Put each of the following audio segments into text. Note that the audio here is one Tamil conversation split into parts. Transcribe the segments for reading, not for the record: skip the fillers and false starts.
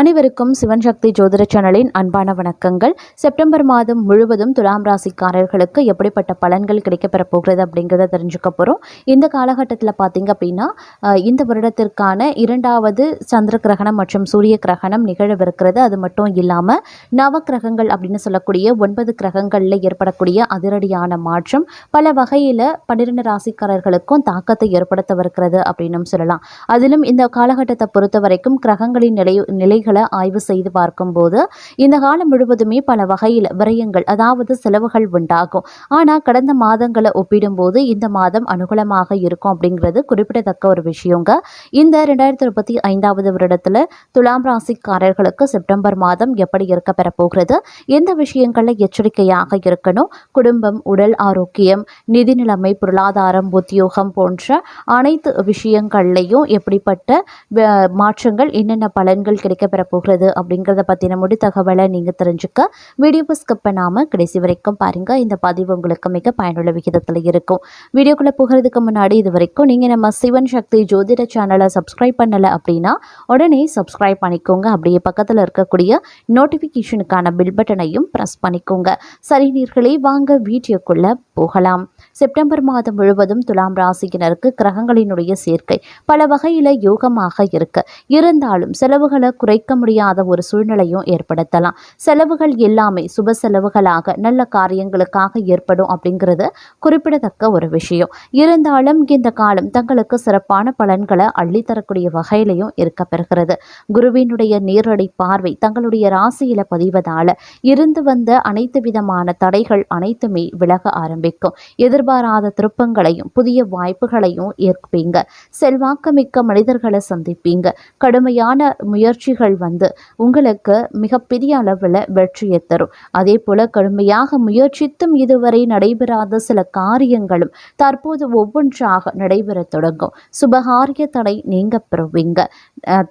அனைவருக்கும் சிவன் சக்தி ஜோதிட சேனலின் அன்பான வணக்கங்கள். செப்டம்பர் மாதம் முழுவதும் துலாம் ராசிக்காரர்களுக்கு எப்படிப்பட்ட பலன்கள் கிடைக்கப்பெற போகிறது அப்படிங்கிறத தெரிஞ்சுக்க போகிறோம். இந்த காலகட்டத்தில் பார்த்தீங்க அப்படின்னா இந்த வருடத்திற்கான 2வது சந்திர கிரகணம் மற்றும் சூரிய கிரகணம் நிகழவிருக்கிறது. அது மட்டும் இல்லாமல் நவ கிரகங்கள் அப்படின்னு சொல்லக்கூடிய 9 கிரகங்களில் ஏற்படக்கூடிய அதிரடியான மாற்றம் பல வகையில் 12 ராசிக்காரர்களுக்கும் தாக்கத்தை ஏற்படுத்தவிருக்கிறது அப்படின்னு சொல்லலாம். அதிலும் இந்த காலகட்டத்தை பொறுத்த வரைக்கும் கிரகங்களின் நிலைகளை ஆய்வு செய்து பார்க்கும்போது இந்த காலம் முழுவதுமே பல வகையில் விரயங்கள் அதாவது செலவுகள் உண்டாகும். ஆனால் கடந்த மாதங்களை ஒப்பிடும்போது இந்த மாதம் அனுகூலமாக இருக்கும் அப்படிங்கிறது குறிப்பிடத்தக்க ஒரு விஷயங்க. இந்த 2025வது வருடத்தில் துலாம் ராசிக்காரர்களுக்கு செப்டம்பர் மாதம் எப்படி இருக்க பெற போகிறது, எந்த விஷயங்களில் எச்சரிக்கையாக இருக்கணும், குடும்பம், உடல் ஆரோக்கியம், நிதி நிலைமை, பொருளாதாரம், உத்தியோகம் போன்ற அனைத்து விஷயங்கள்லையும் எப்படிப்பட்ட மாற்றங்கள், என்னென்ன பலன்கள் கிடைக்க பெற போகிறது அப்படிங்கிறத பற்றின முடி தகவலை நீங்கள் தெரிஞ்சுக்க வீடியோவை ஸ்கிப் பண்ணாமல் கடைசி வரைக்கும் பாருங்கள். இந்த பதிவு உங்களுக்கு மிக பயனுள்ள விகிதத்தில் இருக்கும். வீடியோக்குள்ளே போகிறதுக்கு முன்னாடி இது வரைக்கும் நீங்கள் நம்ம சிவன் சக்தி ஜோதிட சேனலை சப்ஸ்கிரைப் பண்ணலை அப்படின்னா உடனே சப்ஸ்கிரைப் பண்ணிக்கோங்க. அப்படியே பக்கத்தில் இருக்கக்கூடிய நோட்டிஃபிகேஷனுக்கான பில் பட்டனையும் ப்ரெஸ் பண்ணிக்கோங்க. சரி நீர்களே, வாங்க வீடியோக்குள்ளே போகலாம். செப்டம்பர் மாதம் முழுவதும் துலாம் ராசியினருக்கு கிரகங்களினுடைய சேர்க்கை பல வகையில் யோகமாக இருக்கு. இருந்தாலும் செலவுகளை குறைக்க முடியாத ஒரு சூழ்நிலையும் ஏற்படுத்தலாம். செலவுகள் எல்லாமே சுப செலவுகளாக நல்ல காரியங்களுக்காக ஏற்படும் அப்படிங்கிறது குறிப்பிடத்தக்க ஒரு விஷயம். இருந்தாலும் இந்த காலம் தங்களுக்கு சிறப்பான பலன்களை அள்ளித்தரக்கூடிய வகையிலையும் இருக்க பெறுகிறது. குருவினுடைய நேரடி பார்வை தங்களுடைய ராசியில பதிவதால இருந்து வந்த அனைத்து விதமான தடைகள் அனைத்துமே விலக ஆரம்பிக்கும். எதிர்பாராத திருப்பங்களையும் புதிய வாய்ப்புகளையும் ஏற்பீங்க. செல்வாக்குமிக்க மனிதர்களை சந்திப்பீங்க. கடுமையான முயற்சிகள் உங்களுக்கு மிகப்பெரிய அளவில் வெற்றியை தரும். அதே போல கடுமையாக முயற்சித்தும் இதுவரை நடைபெறாத சில காரியங்களும் தற்போது ஒவ்வொன்றாக நடைபெற தொடங்கும். சுபகாரிய தடை நீங்க பெறுவீங்க.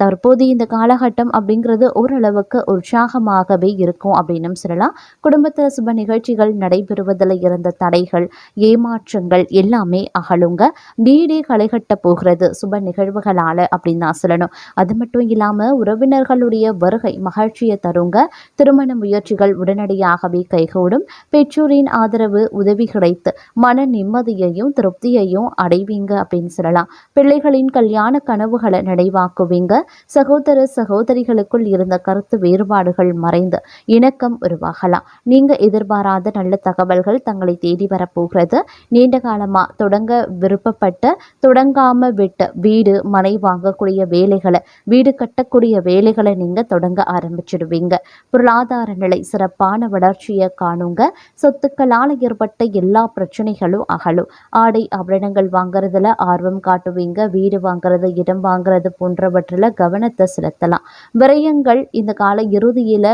தற்போது இந்த காலகட்டம் அப்படிங்கிறது ஓரளவுக்கு உற்சாகமாகவே இருக்கும் அப்படின்னு சொல்லலாம். குடும்பத்தில் சுப நிகழ்ச்சிகள் நடைபெறுவதில் இருந்த தடைகள், ஏமாற்றங்கள் எல்லாமே அகலுங்க. வீடே களைகட்ட போகிறது சுப நிகழ்வுகளால் அப்படின்னு தான் சொல்லணும். அது மட்டும் இல்லாமல் உறவினர்களுடைய வருகை மகிழ்ச்சியை தருங்க. திருமண முயற்சிகள் உடனடியாகவே கைகூடும். பெற்றோரின் ஆதரவு, உதவி கிடைத்து மன நிம்மதியையும் திருப்தியையும் அடைவீங்க அப்படின்னு சொல்லலாம். பிள்ளைகளின் கல்யாண கனவுகளை நினைவாக்குவீங்க. சகோதர சகோதரிகளுக்குள் இருந்த கருத்து வேறுபாடுகள் மறைந்து இணக்கம் உருவாகலாம். நீங்க எதிர்பாராத நல்ல தகவல்கள் தங்களை தேடி வரப்போகிறது. நீண்ட காலமா தொடங்க விருப்பப்பட்ட தொடங்காம விட்ட வீடு, மனை வாங்கக்கூடிய வேலைகளை, வீடு கட்டக்கூடிய வேலைகளை நீங்க தொடங்க ஆரம்பிச்சிடுவீங்க. பொருளாதார நிலை சிறப்பான வளர்ச்சியை காணுங்க. சொத்துக்களால் ஏற்பட்ட எல்லா பிரச்சனைகளும் அகலும். ஆடை ஆபரணங்கள் வாங்குறதுல ஆர்வம் காட்டுவீங்க. வீடு வாங்குறது, இடம் வாங்குறது போன்றவற்றில் கவனத்தை செலுத்தலாம். விரயங்கள் இந்த கால இறுதியில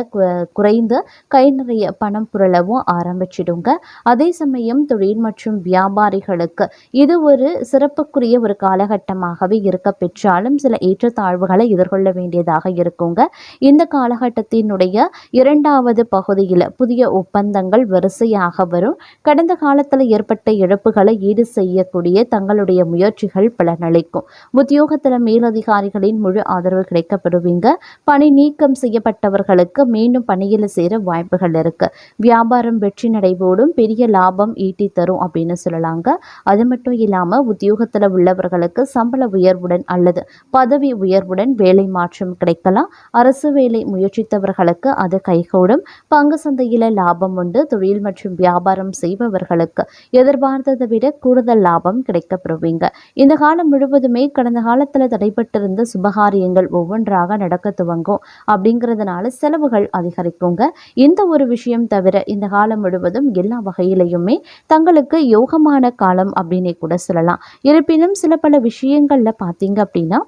குறைந்து கை நிறைய பணம் புரளவும் ஆரம்பிச்சிடுங்க. அதே சமயம் தொழில் மற்றும் வியாபாரிகளுக்கு இது ஒரு சிறப்புக்குரிய ஒரு காலகட்டமாகவே இருக்க பெற்றாலும் சில ஏற்றத்தாழ்வுகளை எதிர்கொள்ள வேண்டியதாக இருக்குங்க. இந்த காலகட்டத்தினுடைய 2வது பகுதியில் புதிய ஒப்பந்தங்கள் வரிசையாக வரும். கடந்த காலத்தில் ஏற்பட்ட இழப்புகளை ஈடு செய்யக்கூடிய தங்களுடைய முயற்சிகள் பலனளிக்கும். உத்தியோகத்தில் மேலதிகாரிகளின் முழு ஆதரவு கிடைக்கப்படுவீங்க. பணி நீக்கம் செய்யப்பட்டவர்களுக்கு மீண்டும் பணியில் சேர வாய்ப்புகள் இருக்கு. வியாபாரம் வெற்றி நடைபோடும். பெரிய லாபம் ஈட்டி தரும் அப்படின்னு சொல்லலாங்க. அது மட்டும் இல்லாமல் உத்தியோகத்தில் உள்ளவர்களுக்கு சம்பள உயர்வுடன் அல்லது பதவி உயர்வுடன் வேலை மாற்றம் கிடைக்கலாம். அரசு வேலை முயற்சித்தவர்களுக்கு அது கைகூடும். பங்கு சந்தையில் லாபம் உண்டு. தொழில் மற்றும் வியாபாரம் செய்பவர்களுக்கு எதிர்பார்த்ததை விட கூடுதல் லாபம் கிடைக்கப்பெறுவீங்க. இந்த காலம் முழுவதுமே கடந்த காலத்தில் தடைபட்டிருந்த சுபகாரியங்கள் ஒவ்வொன்றாக நடக்க துவங்கும். அப்படிங்கிறதுனால செலவுகள் அதிகரிக்குங்க. இந்த ஒரு விஷயம் தவிர இந்த காலம் முழுவதும் எல்லா வகையிலையுமே தங்களுக்கு யோகமான காலம் அப்படின்னே கூட சொல்லலாம். இருப்பினும் சில பல விஷயங்கள்ல பார்த்தீங்க அப்படின்னா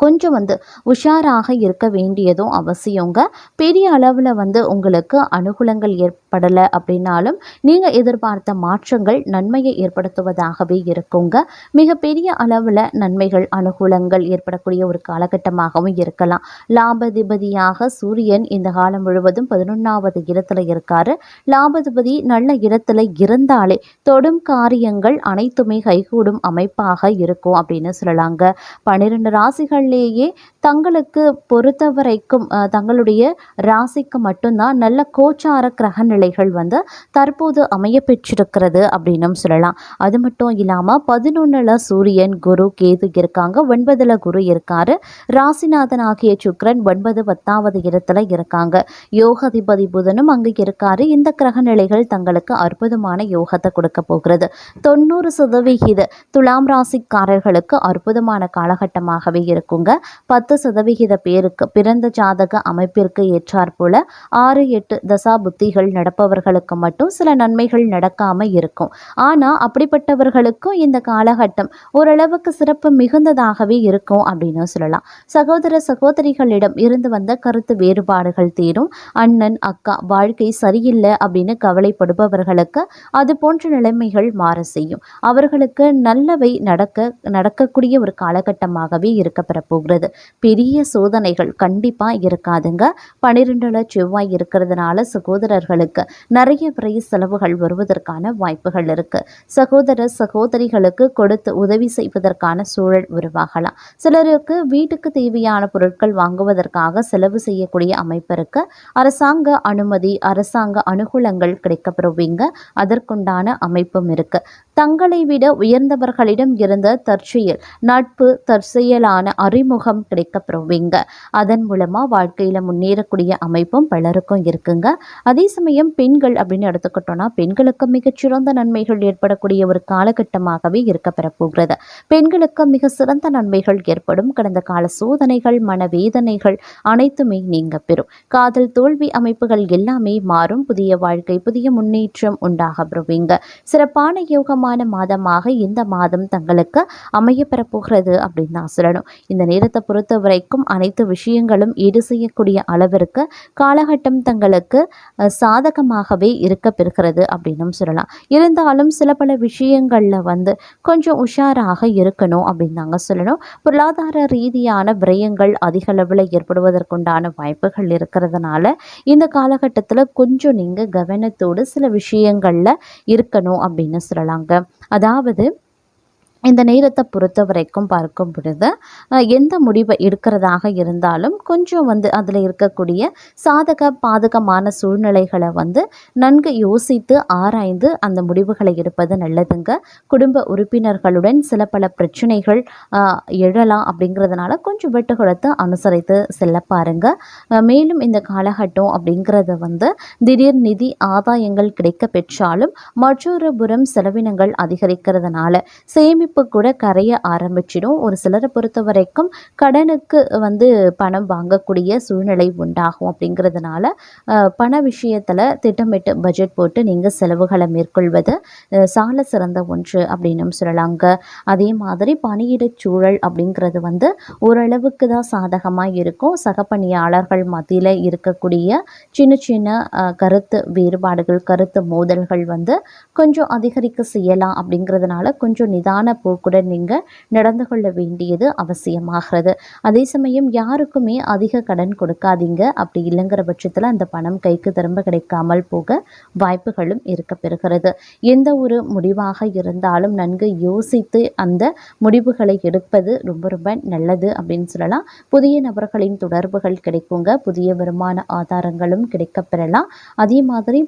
கொஞ்சம் உஷாராக இருக்க வேண்டியதும் அவசியங்க. பெரிய அளவில் உங்களுக்கு அனுகூலங்கள் ஏற்படலை அப்படின்னாலும் நீங்கள் எதிர்பார்த்த மாற்றங்கள் நன்மையை ஏற்படுத்துவதாகவே இருக்குங்க. மிகப்பெரிய அளவில் நன்மைகள், அனுகூலங்கள் ஏற்படக்கூடிய ஒரு காலகட்டமாகவும் இருக்கலாம். லாபதிபதியாக சூரியன் இந்த காலம் முழுவதும் 11வது இடத்துல இருக்காரு. லாபதிபதி நல்ல இடத்துல இருந்தாலே தொடும் காரியங்கள் அனைத்துமே கைகூடும் அமைப்பாக இருக்கும் அப்படின்னு சொல்லலாங்க. 12 ராசிகள் நாளிலேயே தங்களுக்கு பொறுத்தவரைக்கும் தங்களுடைய ராசிக்கு மட்டும்தான் நல்ல கோச்சார கிரக நிலைகள் வந்து தற்போது அமைய பெற்றிருக்கிறது அப்படின்னும் சொல்லலாம். அது மட்டும் இல்லாமல் 11ல் சூரியன் குரு கேது இருக்காங்க, 9ல் குரு இருக்காரு, ராசிநாதன் ஆகிய சுக்கிரன் 9 10வது இடத்துல இருக்காங்க, யோகாதிபதி புதனும் அங்கு இருக்காரு. இந்த கிரக நிலைகள் தங்களுக்கு அற்புதமான யோகத்தை கொடுக்க போகிறது. 90% துலாம் ராசிக்காரர்களுக்கு அற்புதமான காலகட்டமாகவே இருக்குங்க. 10% பேருக்கு பிறந்த ஜாதக அமைப்பிற்கு ஏற்றாற் போல 6-8 தசா புத்திகள் நடப்பவர்களுக்கு மட்டும் சில நன்மைகள் நடக்காம இருக்கும். ஆனால் அப்படிப்பட்டவர்களுக்கும் இந்த காலகட்டம் ஓரளவுக்கு சிறப்பு மிகுந்ததாகவே இருக்கும் அப்படின்னு சொல்லலாம். சகோதர சகோதரிகளிடம் இருந்து வந்த கருத்து வேறுபாடுகள் தீரும். அண்ணன் அக்கா வாழ்க்கை சரியில்லை அப்படின்னு கவலைப்படுபவர்களுக்கு அது போன்ற நிலைமைகள் மாற செய்யும். அவர்களுக்கு நல்லவை நடக்கக்கூடிய ஒரு காலகட்டமாகவே இருக்கப்பெற போகிறது. பெரிய சோதனைகள் கண்டிப்பாக இருக்காதுங்க. 12ல் செவ்வாய் இருக்கிறதுனால சகோதரர்களுக்கு நிறைய விரை செலவுகள் வருவதற்கான வாய்ப்புகள் இருக்கு. சகோதர சகோதரிகளுக்கு கொடுத்து உதவி செய்வதற்கான சூழல் உருவாகலாம். சிலருக்கு வீட்டுக்கு தேவையான பொருட்கள் வாங்குவதற்காக செலவு செய்யக்கூடிய அமைப்பு இருக்கு. அரசாங்க அனுமதி, அரசாங்க அனுகூலங்கள் கிடைக்கப்பெறுவீங்க. அதற்குண்டான அமைப்பும் இருக்கு. தங்களை விட உயர்ந்தவர்களிடம் இருந்த தற்செயல் நட்பு, தற்செயலான அறிமுகம் கிடைக்கப்பெறுவீங்க. அதன் மூலமா வாழ்க்கையில முன்னேறக்கூடிய அமைப்பும் பலருக்கும் இருக்குங்க. அதே சமயம் பெண்கள் அப்படின்னு எடுத்துக்கிட்டோம்னா பெண்களுக்கு மிகச்சிறந்த நன்மைகள் ஏற்படக்கூடிய ஒரு காலகட்டமாகவே இருக்கப்பெற போகிறது. பெண்களுக்கு மிக சிறந்த நன்மைகள் ஏற்படும். கடந்த கால சோதனைகள், மனவேதனைகள் அனைத்துமே நீங்க பெறும். காதல் தோல்வி அமைப்புகள் எல்லாமே மாறும். புதிய வாழ்க்கை, புதிய முன்னேற்றம் உண்டாக பெறுவீங்க. சிறப்பான யோகமான மாதமாக இந்த மாதம் தங்களுக்கு அமைய பெறப்போகிறது அப்படின்னு தான் சொல்லணும். இந்த நேரத்தை பொறுத்த வரைக்கும் அனைத்து விஷயங்களும் ஈடு செய்யக்கூடிய அளவிற்கு காலகட்டம் தங்களுக்கு சாதகமாகவே இருக்க பெறுகிறது அப்படின்னும் சொல்லலாம். இருந்தாலும் சில பல விஷயங்கள்ல வந்து கொஞ்சம் உஷாராக இருக்கணும் அப்படின்னு தாங்க சொல்லணும். பொருளாதார ரீதியான விரயங்கள் அதிக அளவில் ஏற்படுவதற்குண்டான வாய்ப்புகள் இருக்கிறதுனால இந்த காலகட்டத்தில் கொஞ்சம் நீங்கள் கவனத்தோடு சில விஷயங்களில் இருக்கணும் அப்படின்னு சொல்லலாங்க. அதாவது இந்த நேரத்தை பொறுத்த வரைக்கும் பார்க்கும் பொழுது எந்த முடிவை எடுக்கிறதாக இருந்தாலும் கொஞ்சம் வந்து அதில் இருக்கக்கூடிய சாதக பாதகமான சூழ்நிலைகளை வந்து நன்கு யோசித்து ஆராய்ந்து அந்த முடிவுகளை எடுப்பது நல்லதுங்க. குடும்ப உறுப்பினர்களுடன் சில பல பிரச்சனைகள் எழலாம். அப்படிங்கிறதுனால கொஞ்சம் விட்டு கொடுத்து அனுசரித்து செல்ல பாருங்க. மேலும் இந்த காலகட்டம் அப்படிங்கிறத வந்து திடீர் நிதி ஆதாயங்கள் கிடைக்க பெற்றாலும் மற்றொரு புறம் செலவினங்கள் அதிகரிக்கிறதுனால சேமிப்பு கூட கரைய ஆரம்பிச்சிடும். ஒரு சிலரை பொறுத்த வரைக்கும் கடனுக்கு வந்து பணம் வாங்கக்கூடிய சூழ்நிலை உண்டாகும். அப்படிங்கிறதுனால பண விஷயத்தில் திட்டமிட்டு பட்ஜெட் போட்டு நீங்கள் செலவுகளை மேற்கொள்வது சால சிறந்த ஒன்று அப்படின்னு சொல்லலாங்க. அதே மாதிரி பணியிட சூழல் அப்படிங்கிறது வந்து ஓரளவுக்கு தான் சாதகமாக இருக்கும். சக பணியாளர்கள் மத்தியில் இருக்கக்கூடிய சின்ன சின்ன கருத்து வேறுபாடுகள், கருத்து மோதல்கள் வந்து கொஞ்சம் அதிகரிக்க செய்யலாம். அப்படிங்கிறதுனால கொஞ்சம் நிதான போக்குடன் நீங்கள் நடந்து கொள்ள வேண்டியது அவசியமாகிறது. அதே சமயம் யாருக்குமே அதிக கடன் கொடுக்காதீங்க. அப்படி இல்லைங்கிற பட்சத்தில் அந்த பணம் கைக்கு திரும்ப கிடைக்காமல் போக வாய்ப்புகளும் இருக்க பெறுகிறது. எந்த ஒரு முடிவாக இருந்தாலும் நன்கு யோசித்து அந்த முடிவுகளை எடுப்பது ரொம்ப ரொம்ப நல்லது அப்படின்னு சொல்லலாம். புதிய நபர்களின் தொடர்புகள் கிடைக்குங்க. புதிய வருமான ஆதாரங்களும் கிடைக்க பெறலாம். அதே மாதிரி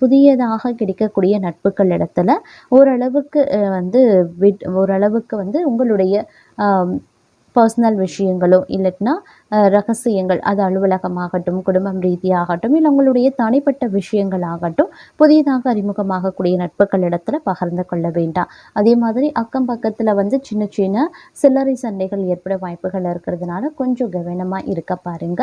புதியதாக கிடைக்கக்கூடிய நட்புகள் இடத்துல ஓரளவுக்கு வந்து உங்களுடைய பர்சனல் விஷயங்களோ இல்லைன்னா ரகசியங்கள், அது அலுவலகமாகட்டும், குடும்பம் ரீதியாகட்டும், இல்லை உங்களுடைய தனிப்பட்ட விஷயங்களாகட்டும் புதியதாக அறிமுகமாகக்கூடிய நட்புகள் இடத்துல பகிர்ந்து கொள்ள வேண்டாம். அதே மாதிரி அக்கம் பக்கத்தில் வந்து சின்ன சின்ன சில்லறை சண்டைகள் ஏற்பட வாய்ப்புகள் இருக்கிறதுனால கொஞ்சம் கவனமாக இருக்க பாருங்க.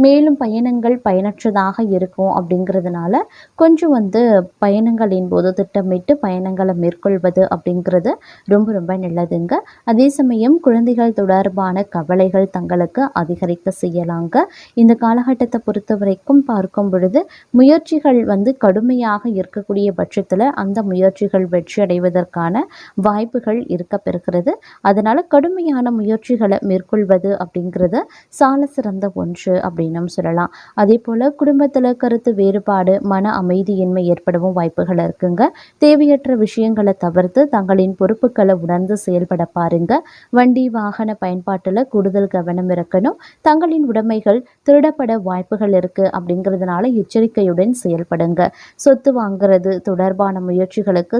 மேலும் பயணங்கள் பயனற்றதாக இருக்கும். அப்படிங்கிறதுனால கொஞ்சம் வந்து பயணங்களின் போது திட்டமிட்டு பயணங்களை மேற்கொள்வது அப்படிங்கிறது ரொம்ப ரொம்ப நல்லதுங்க. அதே சமயம் குழந்தைகள் தொடர்பான கவலைகள் தங்களுக்கு அதிகரிக்க செய்யலாங்க. இந்த காலகட்டத்தை பொறுத்த வரைக்கும் பார்க்கும் பொழுது முயற்சிகள் வந்து கடுமையாக இருக்கக்கூடிய பட்சத்தில் அந்த முயற்சிகள் வெற்றி அடைவதற்கான வாய்ப்புகள் இருக்க பெறுகிறது. அதனால கடுமையான முயற்சிகளை மேற்கொள்வது அப்படிங்கிறது சால சிறந்த ஒன்று அப்படின்னு சொல்லலாம். அதே போல குடும்பத்தில் கருத்து வேறுபாடு, மன அமைதியின்மை ஏற்படவும் வாய்ப்புகள் இருக்குங்க. தேவையற்ற விஷயங்களை தவிர்த்து தங்களின் பொறுப்புகளை உணர்ந்து செயல்பட பாருங்க. வண்டி வாகன பயன்பாடு பயன்பாட்டில் கூடுதல் கவனம் இருக்கணும். தங்களின் உடைமைகள் திருடப்பட வாய்ப்புகள் இருக்குது அப்படிங்கிறதுனால எச்சரிக்கையுடன் செயல்படுங்க. சொத்து வாங்குறது தொடர்பான முயற்சிகளுக்கு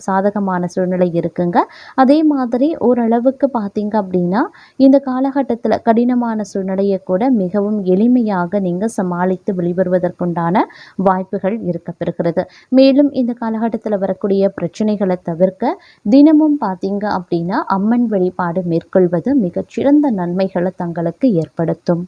சாதகமான சூழ்நிலை இருக்குங்க. அதே மாதிரி ஓரளவுக்கு பார்த்தீங்க அப்படின்னா இந்த காலகட்டத்தில் கடினமான சூழ்நிலையை கூட மிகவும் எளிமையாக நீங்கள் சமாளித்து வெளிவருவதற்குண்டான வாய்ப்புகள் இருக்கப்பெறுகிறது. மேலும் இந்த காலகட்டத்தில் வரக்கூடிய பிரச்சனைகளை தவிர்க்க தினமும் பார்த்தீங்க அப்படின்னா அம்மன் வழிபாடு மேற்கொள்வது மிகச்சிறந்த நன்மைகளை தங்களுக்கு ஏற்படுத்தும்.